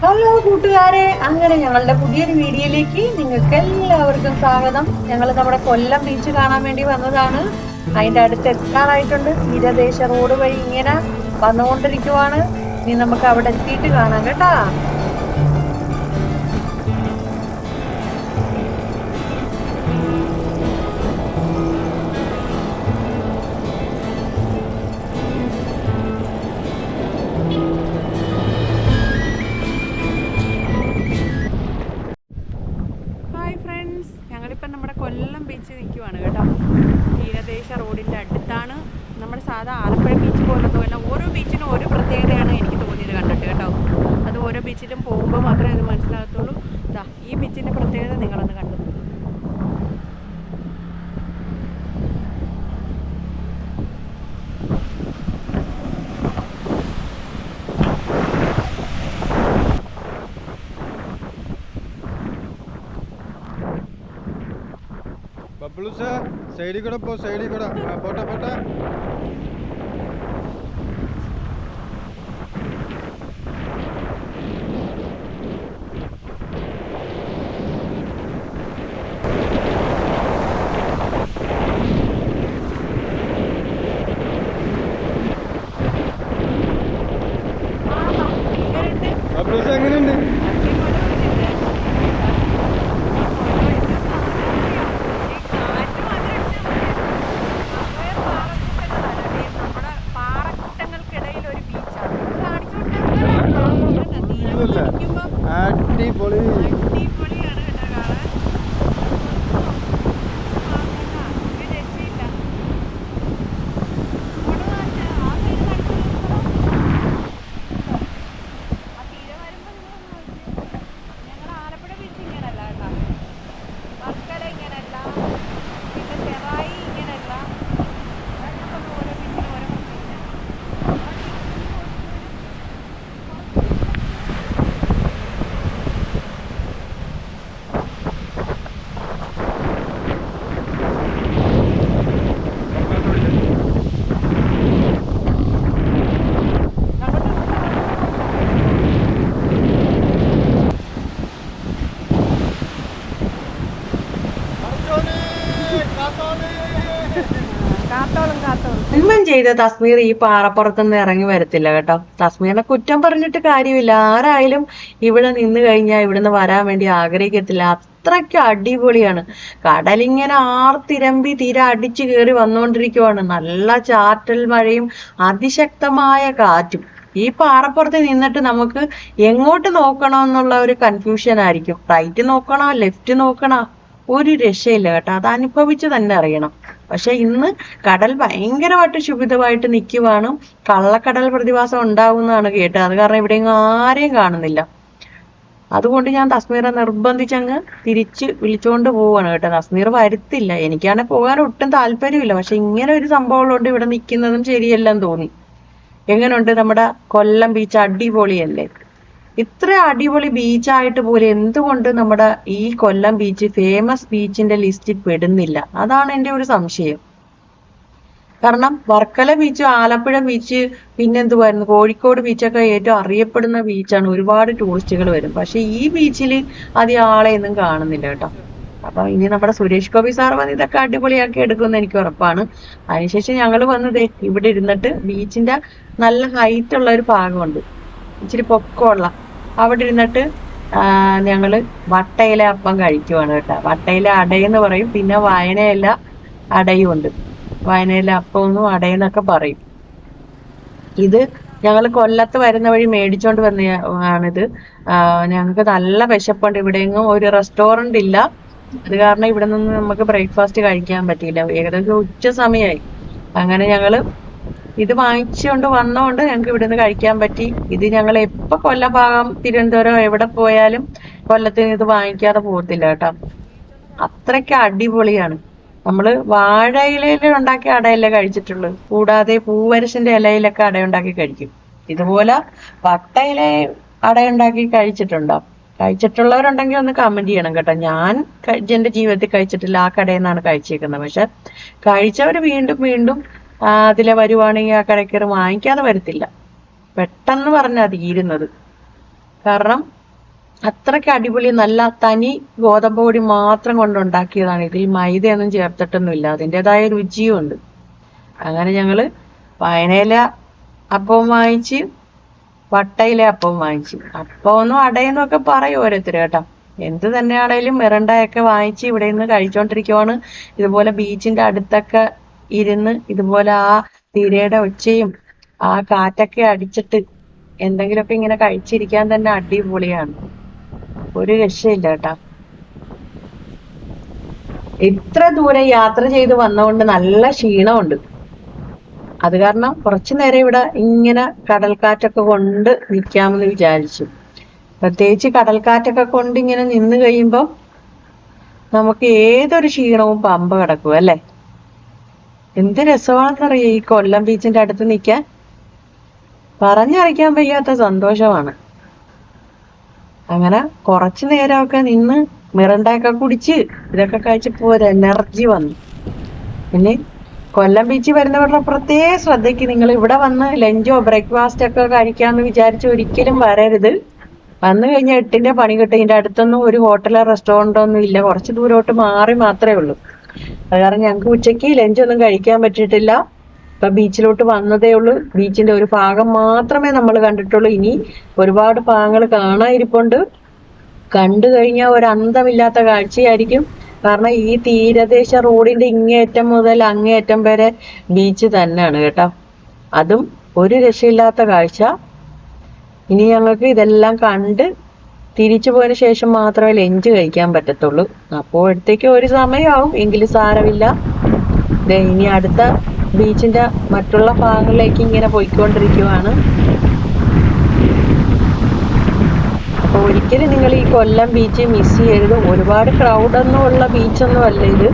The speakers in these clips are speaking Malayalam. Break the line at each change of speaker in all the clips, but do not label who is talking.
ഹലോ കൂട്ടുകാരെ, അങ്ങനെ ഞങ്ങളുടെ പുതിയൊരു വീഡിയോയിലേക്ക് നിങ്ങൾക്ക് എല്ലാവർക്കും സ്വാഗതം. ഞങ്ങൾ നമ്മുടെ കൊല്ലം ബീച്ച് കാണാൻ വേണ്ടി വന്നതാണ്. അതിന്റെ അടുത്ത് എത്താറായിട്ടുണ്ട്. തീരദേശ റോഡ് വഴി ഇങ്ങനെ വന്നുകൊണ്ടിരിക്കുവാണ്. ഇനി നമുക്ക് അവിടെ എത്തിയിട്ട് കാണാം കേട്ടാ.
ഹായ് ഫ്രണ്ട്സ്, ഞങ്ങളിപ്പം നമ്മുടെ കൊല്ലം ബീച്ച് നിൽക്കുവാണ് കേട്ടോ. തീരദേശ റോഡിൻ്റെ അടുത്താണ്. നമ്മുടെ സാധാ ആലപ്പുഴ ബീച്ച് പോലൊന്നുമല്ല. ഓരോ ബീച്ചിനും ഓരോ പ്രത്യേകതയാണ് എനിക്ക് തോന്നിയത് കണ്ടിട്ട് കേട്ടോ. അത് ഓരോ ബീച്ചിലും പോകുമ്പോൾ മാത്രമേ അത് മനസ്സിലാകത്തുള്ളൂ. ഇതാ ഈ ബീച്ചിൻ്റെ പ്രത്യേകത നിങ്ങളൊന്ന് കണ്ടു.
ബബ്ലൂസ് സൈഡിൽ കൂടെ പോ, സൈഡിൽ കൂടെ പോട്ടെ പോട്ടെ. ബബ്ലൂസ് എങ്ങനെയുണ്ട്? അടിപൊളി.
ജന്മം ചെയ്ത തസ്മീർ ഈ പാറപ്പുറത്തുനിന്ന് ഇറങ്ങി വരത്തില്ല കേട്ടോ. തസ്മീറിനെ കുറ്റം പറഞ്ഞിട്ട് കാര്യമില്ല. ആരായാലും ഇവിടെ നിന്ന് കഴിഞ്ഞാൽ ഇവിടുന്ന് വരാൻ വേണ്ടി ആഗ്രഹിക്കത്തില്ല. അത്രയ്ക്ക് അടിപൊളിയാണ്. കടലിങ്ങനെ ആർത്തിരമ്പി തീര അടിച്ചു കയറി വന്നുകൊണ്ടിരിക്കുവാണ്. നല്ല ചാറ്റൽ മഴയും അതിശക്തമായ കാറ്റും. ഈ പാറപ്പുറത്ത് നിന്നിട്ട് നമുക്ക് എങ്ങോട്ട് നോക്കണം എന്നുള്ള ഒരു കൺഫ്യൂഷൻ ആയിരിക്കും. റൈറ്റ് നോക്കണോ ലെഫ്റ്റ് നോക്കണോ, ഒരു രക്ഷയില്ല കേട്ടോ. അത് അനുഭവിച്ച് തന്നെ അറിയണം. പക്ഷെ ഇന്ന് കടൽ ഭയങ്കരമായിട്ട് ശുഭിതമായിട്ട് നിൽക്കുവാണ്. കള്ളക്കടൽ പ്രതിഭാസം ഉണ്ടാവുന്നതാണ് കേട്ടത്. അത് കാരണം ഇവിടെയെങ്ങും ആരെയും കാണുന്നില്ല. അതുകൊണ്ട് ഞാൻ തസ്മീറെ നിർബന്ധിച്ചങ്ങ് തിരിച്ച് വിളിച്ചുകൊണ്ട് പോവാണ് കേട്ടോ. തസ്മീർ വരുത്തില്ല. എനിക്കാണെ പോകാൻ ഒട്ടും താല്പര്യമില്ല. പക്ഷെ ഇങ്ങനെ ഒരു സംഭവം ഉള്ളതുകൊണ്ട് ഇവിടെ നിൽക്കുന്നതും ശരിയല്ലെന്ന് തോന്നി. എങ്ങനെയുണ്ട് നമ്മുടെ കൊല്ലം ബീച്ച്? അടിപൊളിയല്ലേ? ഇത്ര അടിപൊളി ബീച്ചായിട്ട് പോലും എന്തുകൊണ്ട് നമ്മുടെ ഈ കൊല്ലം ബീച്ച് ഫേമസ് ബീച്ചിന്റെ ലിസ്റ്റിൽ പെടുന്നില്ല? അതാണ് എൻ്റെ ഒരു സംശയം. കാരണം വർക്കല ബീച്ച്, ആലപ്പുഴ ബീച്ച്, പിന്നെന്തുവായിരുന്നു കോഴിക്കോട് ബീച്ചൊക്കെ ഏറ്റവും അറിയപ്പെടുന്ന ബീച്ചാണ്. ഒരുപാട് ടൂറിസ്റ്റുകൾ വരും. പക്ഷെ ഈ ബീച്ചിൽ അധികം ആളെയൊന്നും കാണുന്നില്ല കേട്ടോ. അപ്പൊ ഇനി നമ്മുടെ സുരേഷ് ഗോപി സാർ വന്ന് ഇതൊക്കെ അടിപൊളിയാക്കി എടുക്കുമെന്ന് എനിക്ക് ഉറപ്പാണ്. അതിനുശേഷം ഞങ്ങൾ വന്നത് ഇവിടെ ഇരുന്നിട്ട് ബീച്ചിന്റെ നല്ല ഹൈറ്റ് ഉള്ള ഒരു ഭാഗമുണ്ട്, ഇച്ചിരി പൊക്കമുള്ള, അവിടെ ഇരുന്നിട്ട് ഞങ്ങള് വട്ടയില അപ്പം കഴിക്കുവാണ് കേട്ടോ. വട്ടയില അടയെന്ന് പറയും, പിന്നെ വയനയില അടയും ഉണ്ട്. വയനയില അപ്പമെന്നും അടയെന്നൊക്കെ പറയും. ഇത് ഞങ്ങൾ കൊല്ലത്ത് വരുന്ന വഴി മേടിച്ചോണ്ട് വന്നതാണിത്. ഞങ്ങൾക്ക് നല്ല വിശപ്പുണ്ട്. ഇവിടെയെങ്ങും ഒരു റെസ്റ്റോറന്റ് ഇല്ല. അത് കാരണം ഇവിടെ നിന്ന് നമുക്ക് ബ്രേക്ക്ഫാസ്റ്റ് കഴിക്കാൻ പറ്റിയില്ല. ഏകദേശം ഉച്ച സമയമായി. അങ്ങനെ ഞങ്ങള് ഇത് വാങ്ങിച്ചുകൊണ്ട് വന്നോണ്ട് ഞങ്ങൾക്ക് ഇവിടെ നിന്ന് കഴിക്കാൻ പറ്റി. ഇത് ഞങ്ങൾ എപ്പോ കൊല്ലം ഭാഗം തിരുവനന്തപുരം എവിടെ പോയാലും കൊല്ലത്തിന് ഇത് വാങ്ങിക്കാതെ പോകത്തില്ല കേട്ടോ. അത്രയ്ക്ക് അടിപൊളിയാണ്. നമ്മള് വാഴ ഇലയിൽ ഉണ്ടാക്കിയ അടയല്ലേ കഴിച്ചിട്ടുള്ളൂ. കൂടാതെ പൂവരശിന്റെ ഇലയിലൊക്കെ അടയുണ്ടാക്കി കഴിക്കും. ഇതുപോലെ വട്ട ഇല അടയുണ്ടാക്കി കഴിച്ചിട്ടുണ്ടോ? കഴിച്ചിട്ടുള്ളവരുണ്ടെങ്കിൽ ഒന്ന് കമന്റ് ചെയ്യണം കേട്ടോ. ഞാൻ എന്റെ ജീവിതത്തിൽ കഴിച്ചിട്ടില്ല. ആ കടയിൽ നിന്നാണ് കഴിച്ചേക്കുന്നത്. പക്ഷെ കഴിച്ചവര് വീണ്ടും വീണ്ടും അതിലെ വരുവാണെങ്കിൽ ആ കടയ്ക്കറി വാങ്ങിക്കാതെ വരത്തില്ല. പെട്ടെന്ന് പറഞ്ഞാ തീരുന്നത്. കാരണം അത്രയ്ക്ക് അടിപൊളി നല്ല തനി ഗോതമ്പ് പൊടി മാത്രം കൊണ്ടുണ്ടാക്കിയതാണ്. ഇതിൽ മൈദയൊന്നും ചേർത്തിട്ടൊന്നുമില്ല. അതിൻ്റെതായ രുചിയും ഉണ്ട്. അങ്ങനെ ഞങ്ങള് വായനയില അപ്പവും വാങ്ങിച്ച് വട്ടയിലെ അപ്പവും വാങ്ങിച്ചു. അപ്പമൊന്നും അടയെന്നും ഒക്കെ പറയും ഓരോരുത്തർ കേട്ടോ. എന്ത് തന്നെയാണേലും മിറണ്ടയൊക്കെ വാങ്ങിച്ച് ഇവിടെ നിന്ന് കഴിച്ചോണ്ടിരിക്കുവാണ്. ഇതുപോലെ ബീച്ചിന്റെ അടുത്തൊക്കെ ഇരുന്ന് ഇതുപോലെ ആ തിരയുടെ ഒച്ചയും ആ കാറ്റൊക്കെ അടിച്ചിട്ട് എന്തെങ്കിലുമൊക്കെ ഇങ്ങനെ കഴിച്ചിരിക്കാൻ തന്നെ അടിപൊളിയാണ്. ഒരു രക്ഷയില്ല കേട്ടാ. ഇത്ര ദൂരം യാത്ര ചെയ്ത് വന്നതുകൊണ്ട് നല്ല ക്ഷീണമുണ്ട്. അത് കാരണം കുറച്ചു നേരം ഇവിടെ ഇങ്ങനെ കടൽക്കാറ്റൊക്കെ കൊണ്ട് നിൽക്കാമെന്ന് വിചാരിച്ചു. പ്രത്യേകിച്ച് കടൽക്കാറ്റൊക്കെ കൊണ്ട് ഇങ്ങനെ നിന്ന് കഴിയുമ്പോൾ നമുക്ക് ഏതൊരു ക്ഷീണവും പമ്പ കിടക്കും അല്ലേ. എന്ത് രസമാണെന്നറിയാം ഈ കൊല്ലം ബീച്ചിന്റെ അടുത്ത് നിൽക്കാൻ. പറഞ്ഞറിയിക്കാൻ വയ്യാത്ത സന്തോഷമാണ്. അങ്ങനെ കുറച്ചു നേരമൊക്കെ നിന്ന് മിറണ്ടയൊക്കെ കുടിച്ച് ഇതൊക്കെ കഴിച്ചപ്പോ ഒരു എനർജി വന്നു. പിന്നെ കൊല്ലം ബീച്ചിൽ വരുന്നവരുടെ പ്രത്യേക ശ്രദ്ധയ്ക്ക്, നിങ്ങൾ ഇവിടെ വന്ന് ലഞ്ചോ ബ്രേക്ക്ഫാസ്റ്റ് ഒക്കെ കഴിക്കാമെന്ന് വിചാരിച്ച് ഒരിക്കലും വരരുത്. വന്നു കഴിഞ്ഞാൽ 8ന്റെ പണി കിട്ടും. ഇതിന്റെ അടുത്തൊന്നും ഒരു ഹോട്ടലോ റെസ്റ്റോറൻറ്റോ ഒന്നും ഇല്ല. കുറച്ച് ദൂരോട്ട് മാറി മാത്രമേ ഉള്ളൂ. അത് കാരണം ഞങ്ങൾക്ക് ഉച്ചയ്ക്ക് ലഞ്ചൊന്നും കഴിക്കാൻ പറ്റിയിട്ടില്ല. ഇപ്പൊ ബീച്ചിലോട്ട് വന്നതേ ഉള്ളൂ. ബീച്ചിന്റെ ഒരു ഭാഗം മാത്രമേ നമ്മൾ കണ്ടിട്ടുള്ളൂ. ഇനി ഒരുപാട് ഭാഗങ്ങൾ കാണാതിരിപ്പുണ്ട്. കണ്ടു കഴിഞ്ഞാൽ ഒരു അന്തമില്ലാത്ത കാഴ്ചയായിരിക്കും. കാരണം ഈ തീരദേശ റോഡിന്റെ ഇങ്ങേയറ്റം മുതൽ അങ്ങേയറ്റം വരെ ബീച്ച് തന്നെയാണ് കേട്ടോ. അതും ഒരു രക്ഷയില്ലാത്ത കാഴ്ച. ഇനി ഞങ്ങൾക്ക് ഇതെല്ലാം കണ്ട് തിരിച്ചു പോയതിനു ശേഷം മാത്രമേ ലഞ്ച് കഴിക്കാൻ പറ്റത്തുള്ളൂ. അപ്പോഴത്തേക്ക് ഒരു സമയമാവും. എങ്കിലും സാരമില്ല. ഇനി അടുത്ത ബീച്ചിന്റെ മറ്റുള്ള ഭാഗങ്ങളിലേക്ക് ഇങ്ങനെ പോയിക്കൊണ്ടിരിക്കുവാണ്. അപ്പൊ ഒരിക്കലും നിങ്ങൾ ഈ കൊല്ലം ബീച്ച് മിസ് ചെയ്യരുത്. ഒരുപാട് ക്രൗഡൊന്നും ഉള്ള ബീച്ചൊന്നും അല്ല ഇത്.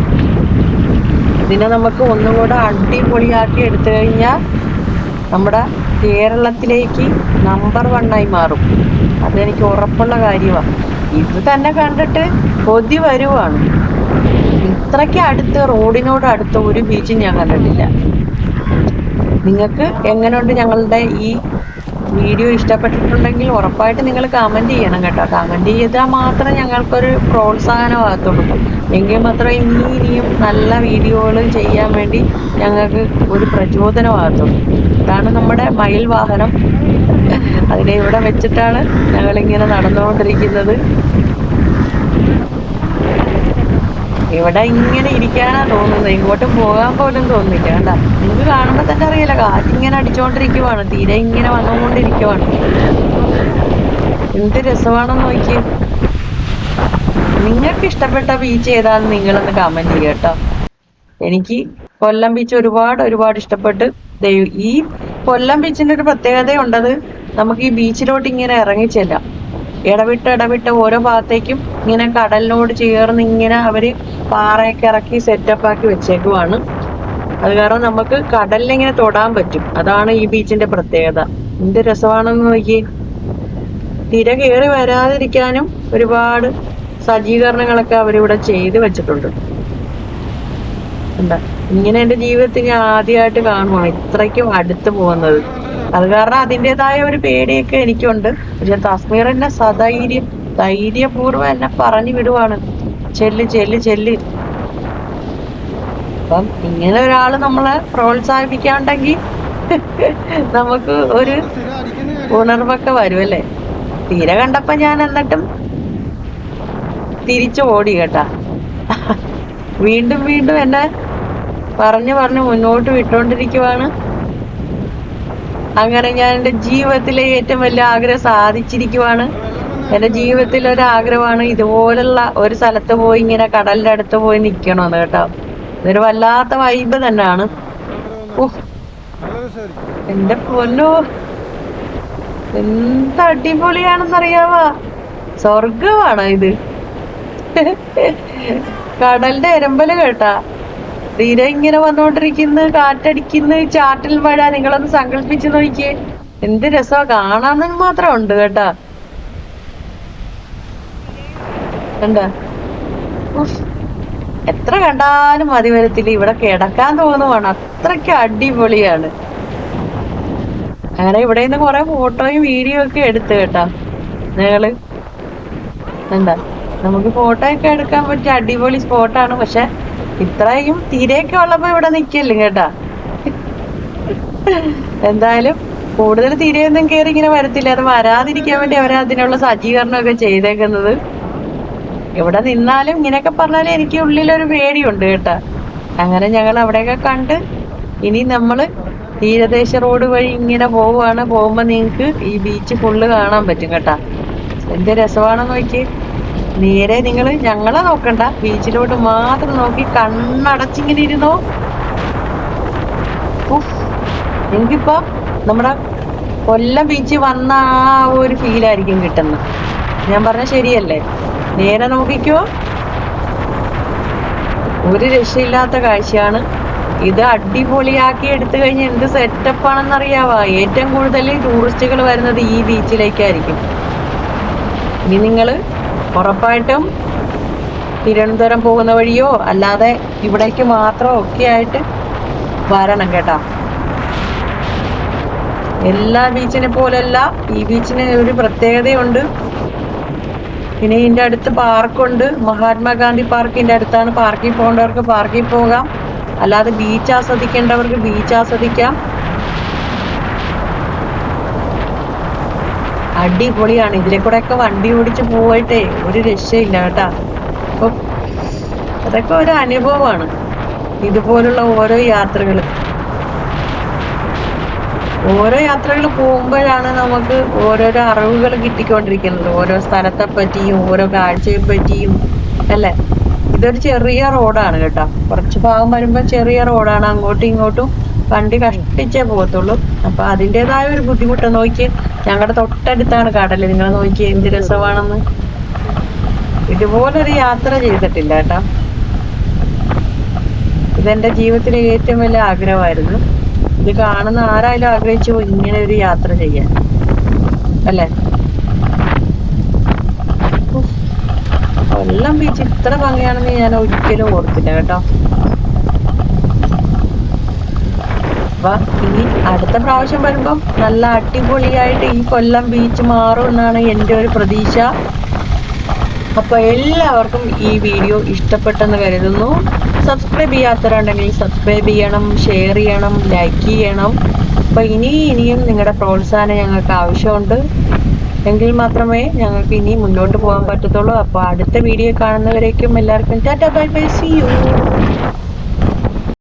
ഇതിനെ നമുക്ക് ഒന്നും കൂടെ അടിപൊളിയാക്കി എടുത്തു കഴിഞ്ഞാൽ നമ്മുടെ കേരളത്തിലേക്ക് നമ്പർ 1 മാറും. അതെനിക്ക് ഉറപ്പുള്ള കാര്യമാണ്. ഇത് തന്നെ കണ്ടിട്ട് കൊതി വരുവാണ്. ഇത്രയ്ക്ക് അടുത്ത്, റോഡിനോട് അടുത്ത് ഒരു ബീച്ചും ഞാൻ കണ്ടിട്ടില്ല. നിങ്ങൾക്ക് എങ്ങനെയുണ്ട് ഞങ്ങളുടെ ഈ വീഡിയോ ഇഷ്ടപ്പെട്ടിട്ടുണ്ടെങ്കിൽ ഉറപ്പായിട്ട് നിങ്ങൾ കമന്റ് ചെയ്യണം കേട്ടോ. കമന്റ് ചെയ്താൽ മാത്രമേ ഞങ്ങൾക്കൊരു പ്രോത്സാഹനമാകത്തുള്ളൂ. എങ്കിൽ മാത്രമേ ഇനിയും നല്ല വീഡിയോകൾ ചെയ്യാൻ വേണ്ടി ഞങ്ങൾക്ക് ഒരു പ്രചോദനമാകത്തുള്ളൂ. ഇതാണ് നമ്മുടെ മയിൽ വാഹനം. അതിനെ ഇവിടെ വെച്ചിട്ടാണ് ഞങ്ങളിങ്ങനെ നടന്നുകൊണ്ടിരിക്കുന്നത്. ഇവിടെ ഇങ്ങനെ ഇരിക്കാനാ തോന്നുന്നത്. ഇങ്ങോട്ടും പോകാൻ പോലും തോന്നുന്നില്ല. കണ്ട, നിങ്ങൾക്ക് കാണുമ്പോൾ തന്നെ അറിയില്ല, കാറ്റിങ്ങനെ അടിച്ചോണ്ടിരിക്കുവാണ്. തീരെ ഇങ്ങനെ വന്നുകൊണ്ടിരിക്കുവാണ്. എന്ത് രസമാണെന്ന് നോക്കി. നിങ്ങൾക്ക് ഇഷ്ടപ്പെട്ട ബീച്ച് ഏതാന്ന് നിങ്ങളൊന്ന് കമന്റ് ചെയ്യുക കേട്ടോ. എനിക്ക് കൊല്ലം ബീച്ച് ഒരുപാട് ഇഷ്ടപ്പെട്ട്. ഈ കൊല്ലം ബീച്ചിന്റെ ഒരു പ്രത്യേകതയുണ്ടത്, നമുക്ക് ഈ ബീച്ചിലോട്ട് ഇങ്ങനെ ഇറങ്ങിച്ചെല്ലാം. ഇടവിട്ട് ഓരോ ഭാഗത്തേക്കും ഇങ്ങനെ കടലിനോട് ചേർന്ന് ഇങ്ങനെ അവര് പാറയൊക്കെ ഇറക്കി സെറ്റപ്പ് ആക്കി വെച്ചേക്കുവാണ്. അത് കാരണം നമുക്ക് കടലിലിങ്ങനെ തൊടാൻ പറ്റും. അതാണ് ഈ ബീച്ചിന്റെ പ്രത്യേകത. എന്ത് രസമാണെന്ന് നോക്കി. തിര കയറി വരാതിരിക്കാനും ഒരുപാട് സജ്ജീകരണങ്ങളൊക്കെ അവരിവിടെ ചെയ്ത് വെച്ചിട്ടുണ്ട്. എന്താ, ഇങ്ങനെ എൻ്റെ ജീവിതത്തിൽ ഞാൻ ആദ്യമായിട്ട് കാണുവാണ് ഇത്രയ്ക്കും അടുത്ത് പോകുന്നത്. അത് കാരണം അതിൻ്റെതായ ഒരു പേടിയൊക്കെ എനിക്കുണ്ട്. പക്ഷെ തസ്മീർ എന്നെ ധൈര്യപൂർവ്വം എന്നെ പറഞ്ഞു വിടുവാണ്, ചെല്ല്. അപ്പം ഇങ്ങനെ ഒരാള് നമ്മളെ പ്രോത്സാഹിപ്പിക്കാണ്ടെങ്കിൽ നമുക്ക് ഒരു ഉണർവൊക്കെ വരും അല്ലേ. തീരെ കണ്ടപ്പോ ഞാൻ എന്നിട്ടും തിരിച്ചു ഓടി കേട്ടാ. വീണ്ടും എന്നെ പറഞ്ഞു മുന്നോട്ട് വിട്ടോണ്ടിരിക്കുവാണ്. അങ്ങനെ ഞാൻ എൻ്റെ ജീവിതത്തിലെ ഏറ്റവും വലിയ ആഗ്രഹം സാധിച്ചിരിക്കുവാണ്. എൻ്റെ ജീവിതത്തിൽ ഒരു ആഗ്രഹമാണ് ഇതുപോലുള്ള ഒരു സ്ഥലത്ത് പോയി ഇങ്ങനെ കടലിന്റെ അടുത്ത് പോയി നിൽക്കണമെന്ന് കേട്ടോ. ഇതൊരു വല്ലാത്ത വൈബ് തന്നെയാണ്. എന്റെ പൊന്നോ, എന്ത് അടിപൊളിയാണെന്നറിയാവാ. സ്വർഗമാണോ ഇത്? കടലിന്റെ എരമ്പല് കേട്ടാ. തീരെ ഇങ്ങനെ വന്നോണ്ടിരിക്കുന്നു, കാറ്റടിക്കുന്നു, ചാറ്റൽ മഴ. നിങ്ങളൊന്ന് സങ്കല്പിച്ച് നോക്കിയേ, എന്ത് രസമാ കാണാൻ മാത്രം ഉണ്ട് കേട്ടാ. എന്താ, എത്ര കണ്ടാലും മതി വരത്തില്ല. ഇവിടെ കിടക്കാൻ തോന്നുവാണ്, അത്രയ്ക്ക് അടിപൊളിയാണ്. അങ്ങനെ ഇവിടെ നിന്ന് കുറെ ഫോട്ടോയും വീഡിയോ ഒക്കെ എടുത്തു കേട്ടാ. നിങ്ങള് എന്താ നമുക്ക് ഫോട്ടോ ഒക്കെ എടുക്കാൻ പറ്റിയ അടിപൊളി സ്പോട്ടാണ്. പക്ഷെ ഇത്രയും തീരെയൊക്കെ ഉള്ളപ്പോ ഇവിടെ നിക്കല്ലേ കേട്ടാ. എന്തായാലും കൂടുതൽ തിരയൊന്നും കയറി ഇങ്ങനെ വരത്തില്ല. അത് വരാതിരിക്കാൻ വേണ്ടി അവരെ അതിനുള്ള സജ്ജീകരണമൊക്കെ ചെയ്തേക്കുന്നത്. ഇവിടെ നിന്നാലും ഇങ്ങനെയൊക്കെ പറഞ്ഞാലും എനിക്ക് ഉള്ളിലൊരു പേടിയുണ്ട് കേട്ടാ. അങ്ങനെ ഞങ്ങൾ അവിടെയൊക്കെ കണ്ട് ഇനി നമ്മള് തീരദേശ റോഡ് വഴി ഇങ്ങനെ പോവുകയാണ്. പോകുമ്പോ നിങ്ങക്ക് ഈ ബീച്ച് ഫുള്ള് കാണാൻ പറ്റും കേട്ടാ. എന്ത് രസമാണെന്ന് നോക്കി. നേരെ നിങ്ങള് ഞങ്ങളെ നോക്കണ്ട, ബീച്ചിലോട്ട് മാത്രം നോക്കി കണ്ണടച്ചിങ്ങനെ ഇരുന്നോ. എനിക്കിപ്പോ നമ്മുടെ കൊല്ലം ബീച്ച് വന്ന ആ ഒരു ഫീലായിരിക്കും കിട്ടുന്നത്. ഞാൻ പറഞ്ഞ ശരിയല്ലേ? നേരെ നോക്കിക്കോ. ഒരു രക്ഷയില്ലാത്ത കാഴ്ചയാണ് ഇത്. അടിപൊളിയാക്കി എടുത്തു കഴിഞ്ഞ് എന്ത് സെറ്റപ്പാണെന്ന് അറിയാവാ. ഏറ്റവും കൂടുതൽ ടൂറിസ്റ്റുകൾ വരുന്നത് ഈ ബീച്ചിലേക്കായിരിക്കും. ഇനി നിങ്ങൾ ഉറപ്പായിട്ടും തിരുവനന്തപുരം പോകുന്ന വഴിയോ അല്ലാതെ ഇവിടേക്ക് മാത്രമോ ഒക്കെ ആയിട്ട് വരണം കേട്ടാ. എല്ലാ ബീച്ചിനെ പോലല്ല ഈ ബീച്ചിന് ഒരു പ്രത്യേകതയുണ്ട്. പിന്നെ ഇതിന്റെ അടുത്ത് പാർക്കുണ്ട്. മഹാത്മാഗാന്ധി പാർക്കിന്റെ അടുത്താണ്. പാർക്കിൽ പോകേണ്ടവർക്ക് പാർക്കിൽ പോകാം, അല്ലാതെ ബീച്ച് ആസ്വദിക്കേണ്ടവർക്ക് ബീച്ച് ആസ്വദിക്കാം. അടിപൊളിയാണ്. ഇതിലെ കൂടെ ഒക്കെ വണ്ടി ഓടിച്ച് പോയിട്ടേ ഒരു രക്ഷയില്ല കേട്ടാ. അപ്പൊ അതൊക്കെ ഒരു അനുഭവമാണ്. ഇതുപോലുള്ള ഓരോ യാത്രകൾ പോകുമ്പോഴാണ് നമുക്ക് ഓരോരോ അറിവുകൾ കിട്ടിക്കൊണ്ടിരിക്കുന്നത്. ഓരോ സ്ഥലത്തെ പറ്റിയും ഓരോ കാഴ്ചയെ പറ്റിയും അല്ലേ. ഇതൊരു ചെറിയ റോഡാണ് കേട്ടോ. കുറച്ച് ഭാഗം വരുമ്പോൾ ചെറിയ റോഡാണ്. അങ്ങോട്ടും ഇങ്ങോട്ടും വണ്ടി കഷ്ടിച്ചേ പോകത്തുള്ളൂ. അപ്പൊ അതിൻ്റെതായ ഒരു ബുദ്ധിമുട്ട് നോക്കി. ഞങ്ങളുടെ തൊട്ടടുത്താണ് കടല്. നിങ്ങൾ നോക്കി എന്ത് രസമാണെന്ന്. ഇതുപോലൊരു യാത്ര ചെയ്തിട്ടില്ല കേട്ടോ. ഇതെന്റെ ജീവിതത്തിലെ ഏറ്റവും വലിയ ആഗ്രഹമായിരുന്നു. ഇത് കാണുന്ന ആരായാലും ആഗ്രഹിച്ചു ഇങ്ങനെ ഒരു യാത്ര ചെയ്യാൻ അല്ലേ. കൊല്ലം ബീച്ച് ഇത്ര ഭംഗിയാണെന്ന് ഞാൻ ഒരിക്കലും ഓർത്തില്ല കേട്ടോ. അപ്പൊ ഇനി അടുത്ത പ്രാവശ്യം വരുമ്പം നല്ല അടിപൊളിയായിട്ട് ഈ കൊല്ലം ബീച്ച് മാറും എന്നാണ് എൻ്റെ ഒരു പ്രതീക്ഷ. അപ്പൊ എല്ലാവർക്കും ഈ വീഡിയോ ഇഷ്ടപ്പെട്ടെന്ന് കരുതുന്നു. സബ്സ്ക്രൈബ് ചെയ്യാത്തവരുണ്ടെങ്കിൽ സബ്സ്ക്രൈബ് ചെയ്യണം, ഷെയർ ചെയ്യണം, ലൈക്ക് ചെയ്യണം. അപ്പൊ ഇനിയും നിങ്ങളുടെ പ്രോത്സാഹനം ഞങ്ങൾക്ക് ആവശ്യമുണ്ട്. എങ്കിൽ മാത്രമേ ഞങ്ങൾക്ക് ഇനി മുന്നോട്ട് പോകാൻ പറ്റത്തുള്ളൂ. അപ്പൊ അടുത്ത വീഡിയോ കാണുന്നവരേക്കും എല്ലാവർക്കും tata bye bye, see U.